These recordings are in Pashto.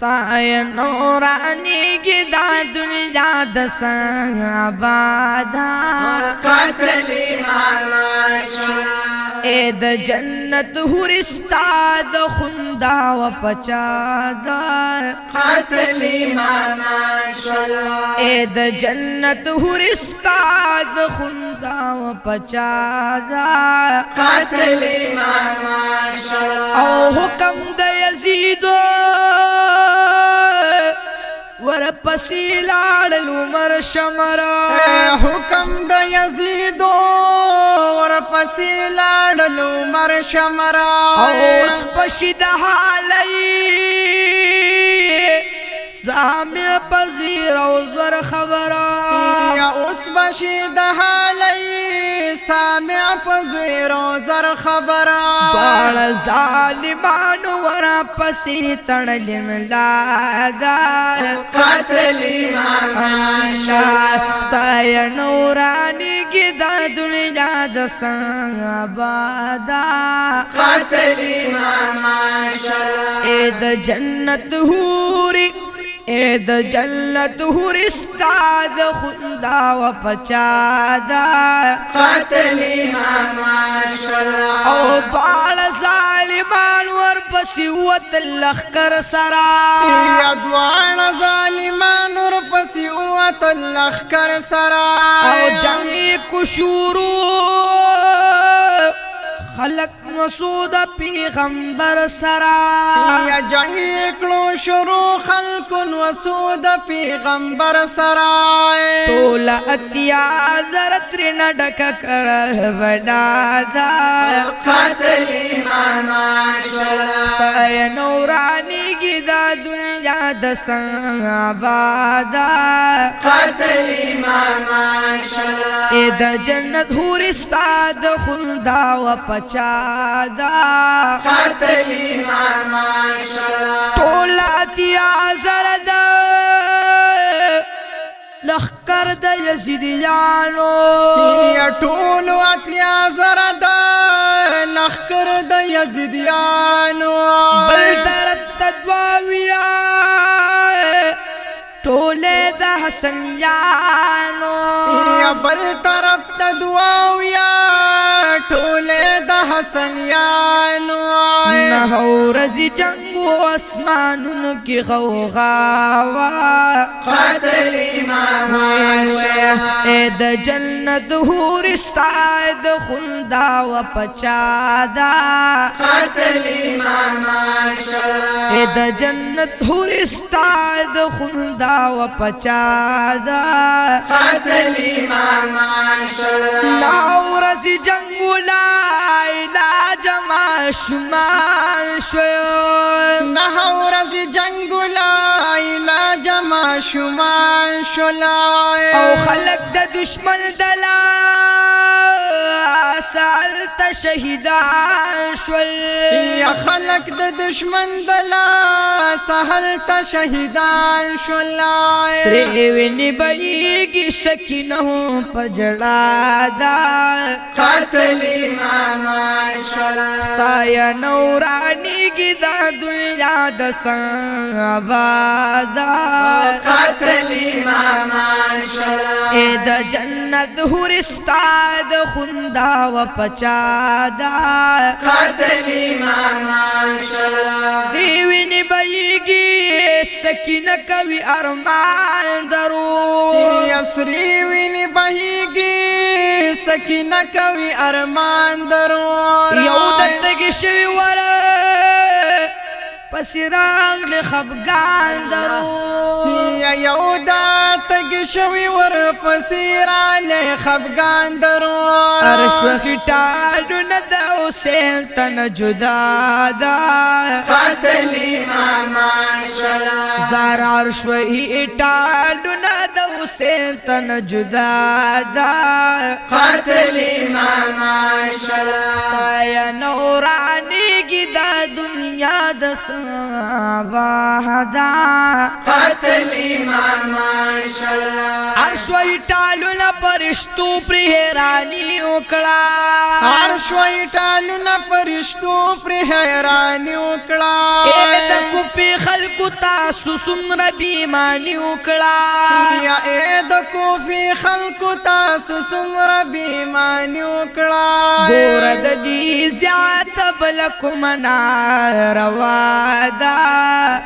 ستای نورانی کی دا دنیا دسان آبادا قتل ایمان ماشولا اے د جنت حورستا د خندا و پچادا قتل ایمان ماشولا اے د جنت حورستا د خندا و پچادا قتل ایمان ماشولا او حکم د یزید ورپسی لاړل عمر شمرا حکم د یزید ورپسی لاړل عمر شمرا اوس پشد حالی سامع پذیر او زر خبرا یا اوس بشید حالی سامع پذیر او زر خبرا بار ظالمان ورپسی تړل ملادا قتل ایمان ماشولا تای نورانی کی دا دنیا دسان آبادا قتل ایمان ماشولا اے د جنت حوری اے د جنت حوری استاد خدا و پچادا قتل ایمان ماشولا او بال ظالمان ورپسی وت لخکر سرا یدوان ظالمان ورپسی اوت لخکر سرا او جنگی کو شروع خلق مسود پیغمبر سرا یا جنگی کلو شروع خلق وسود پیغمبر سرائے تولا اتیا زرت ردک کر بلادا قتل ایمان ماشولا اے نورانی کی دا دنیا دسان آبادا قتل ایمان ماشولا اے دا جنت حورستاد خلدا و پچادا قتل ایمان ماشولا تولا اتیا زرد لخکر د یزیدیانو یا ټول اتیا زردا لخکر د یزیدیانو بل طرف تدواویا ټوله د حسنیانو یا بل طرف د دعاویا ټوله د حسنیانو نهو رزی جنگو اسمانونو کی غوغاوا قتل ایمان ماشولا اے د جنت حورستا د خلدا و پچادا قتل ایمان ماشولا اے د جنت حورستا د خلدا و پچادا قتل ایمان ماشولا نهو رزی جنگو لا علاج ماشومان شو نهو ورځې جنګ لا علاج ماشومان شولا او خلق د دشمن دلا سالت شهیدان شول یا خلق د دشمن دلا سهل تا شهیدان شولا سری ویني بېږي سکینه پجړا دا قتل ایمان ماشولا تایا نورانی کی دا دنیا دسان آبادا قتل ایمان ماشولا اے دا جنت حورستاد خندا و پچادا قتل ایمان ماشولا دیوینی بېږي سکینه کوي ارمان درو یسری ویني بهیږي سکینه کوي ارمان درو یو دندگی شوی ورا پسی راغل خفگان درو یا یو دا تگ شوی ور پسیرال خفگان درو عرش و خیٹالو ند حسین تن جدا دا قتل ایمان ماشولا زار عرش و ایٹالو ند حسین تن جدا دا قتل ایمان ماشولا تایا نورانی کی دا دنیا دسان واحدا قتل ایمان ماشولا عرش و ایٹالو نا پرشتو پر حیرانی اکڑا عرش و ایٹالو نا پرشتو پر حیرانی اکڑا اے دا کفی خلق خلقو تاسو سمر بیمانی اکڑا یا اید کوفی خلقو تاسو سمر بیمانی اکڑا گورد دی زیادت بلکو منا روادا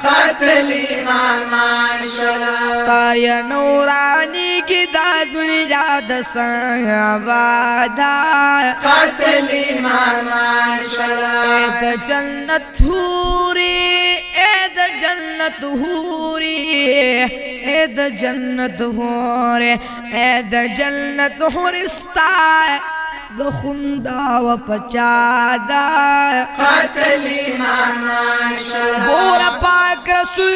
قتل ایمان شلا تایا نورانی کی دا دنیا دسان آبادا قتل ایمان شلا اید جنت ہوری اید جنت ہوری اید جنت ہوری اید جنت ہورستا دخندا و پچادا قتل ایمان شلا گورا پاک رسول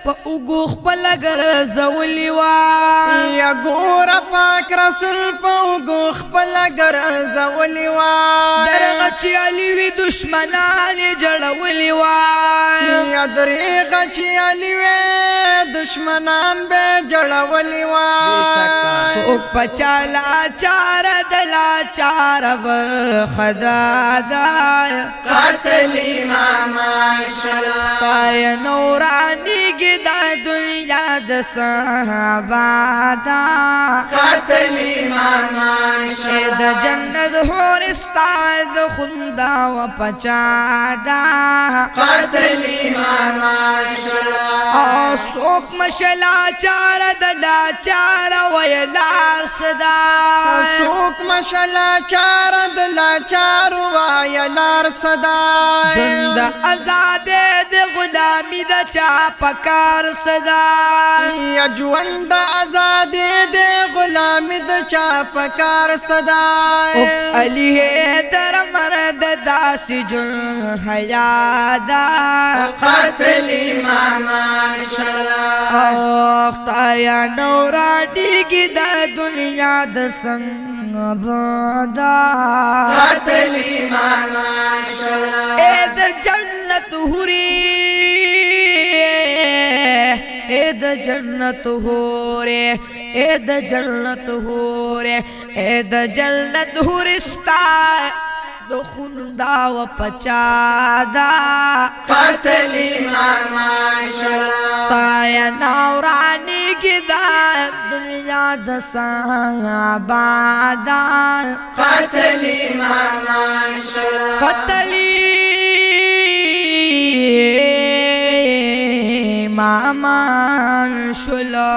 پا اگو خپل گرزولی وان یا گورا پاک رسول پاو خپل گرزولی وان درغچی علیوی دشمنان جڑولی وان یا دریغ چی علیوی دشمنان بے جڑولی وان سوک پچالا چار دلا چار خدادا قتل ایمان شلا تای نورانی کی دا دنیا دسان دا قتل ایمان شید شلا جنت ہورستاد خندا و پچادا قتل ایمان شلا سوک مشلا چار دلا چار ویلار صدا سوک مشلا چار دلا چار وایلار صدا جند آزاد د غلامی دا چا پکار صدا یا ژوند آزادی د غلامی د چا پکار صدا علی حیدر مرد داسی جن حیادا قتل ایمان شلا خدایا نورانی کی دا دنیا د سنگ بادا قتل ایمان شلا اید جنت ہوری اید جنت ہو رے اید جنت ہو رے اید جنت ہورستا دخندا و پچادا قتل ایمان شلا تایا نورانی کی دا دنیا دسان آبادا قتل ایمان شلا قتلی مامان شلا